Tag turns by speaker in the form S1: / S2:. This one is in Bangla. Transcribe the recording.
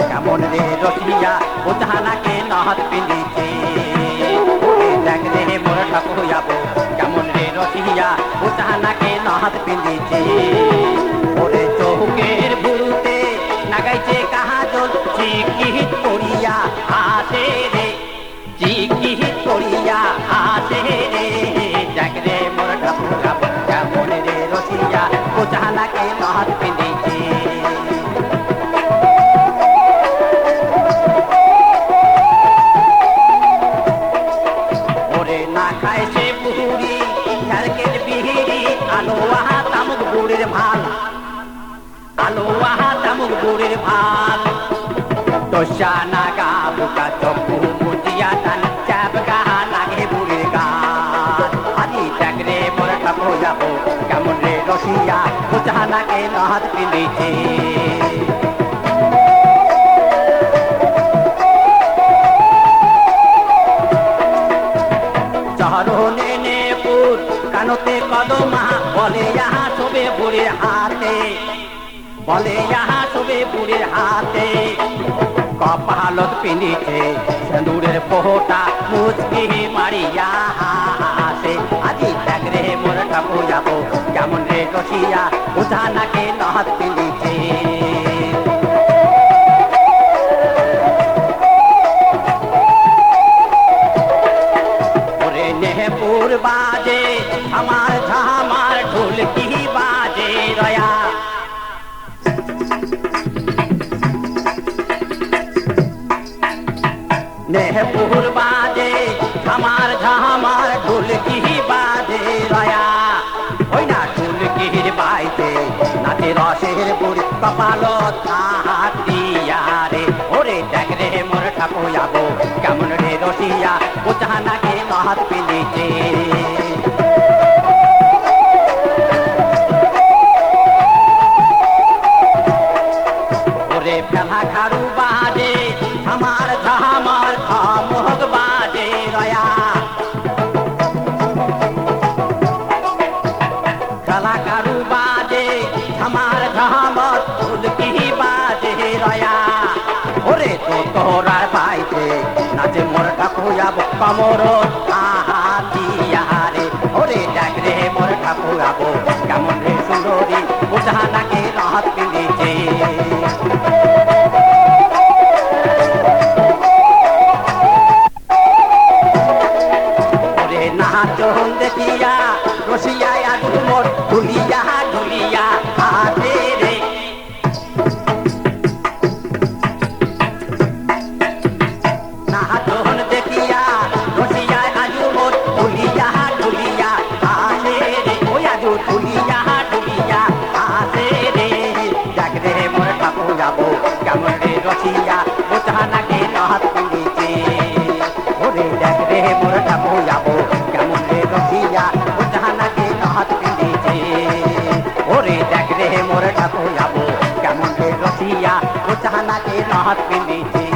S1: কেমন রে রসিয়া ও জাহানাকে নহত পিঁধিছে দেখ রে মোর ঠাকুর যাবো কেমন রে রসিয়া ও জাহানাকে নহত পিঁধিছে ওরে চৌকের বুড়ুতে লাগাইছে কাহাজল চিকিৎ করিয়া হাসে রে চিকিৎ করিয়া হাসে রে দেখ রে মোর ঠাকুর যাবো কেমন রে রসিয়া ও জাহানাকে নহত পিঁধিছে না খায় সে বুড়ি ঝাড়কের বিহিরি আলো আহা তামুক বুড়ির ভাল আলো আহা তামুক বুড়ির ভাল তোষা নাগা বুকা চকু মুজিয়া টান চাপ গাহা লাগে বুড়ির গান আদি দেখ রে মোর ঠাকুর যাবো কেমন রে রসিয়া ও জাহানাকে নহত পিঁধিছে চরণে নেপুর কানতে কদমা বলে ইহা শোবে বুড়ির হাতে বলে ইহা শোবে বুড়ির হাতে কপালত পিঁধিছে সিঁদুরের ফোঁটা মুচকি মারিয়া হাসে আজি দেখ রে মোর ঠাকুর যাবো কেমন রে রসিয়া ও জাহানাকে নহত পিঁধিছে নেহপুর বাজে আমার ঝামার ঢোলকি বাজে রয়া নেহপুর বাজে আমার ঝামার ঢোলকি বাজে রয়া ওই না ঢোলকির বাইতে নাচে রসের বুড়ি কপালত হাতিয়া রে ওরে দেখ রে মোর ঠাকুর যাবো কেমন রে রসিয়া ও জাহানাকে নহত পিঁধিছে ওরে ফেলা খারু বাজে আমার ঝামার খামোগ বাজে রয়া ফেলা খারু বাজে আমার ঝামার ঢোলকি বাজে রয়া ওরে তো তোরার বাইতে নাচে মোর ঠাকুর যাবো কমর হাতিয়া রে ওরে দেখ রে মোর ঠাকুর যাবো কেমন রে সুন্দরী ও জাহানাকে নহত পিঁধিছে ওরে নাচন দেখিয়া রসিয়া আদু মোর ঢুলিয়া ঢুলিয়া হাতে রে নাচন দেখিয়া রসিয়া আদু মোর ঢুলিয়া ঢুলিয়া হাতে রে ওই আদু ঢুলিয়া ঢুলিয়া হাতে রে দেখ রে মোর ঠাকুর যাবো কেমন রে রসিয়া ও জাহানাকে নহত পিঁধিছে ওরে দেখ রে মোর ঠাকুর যাবো কেমন রে রসিয়া ও জাহানাকে নহত পিঁধিছে ওরে দেখ রে মোর ঠাকুর যাবো কেমন রে রসিয়া ও জাহানাকে নহত পিঁধিছে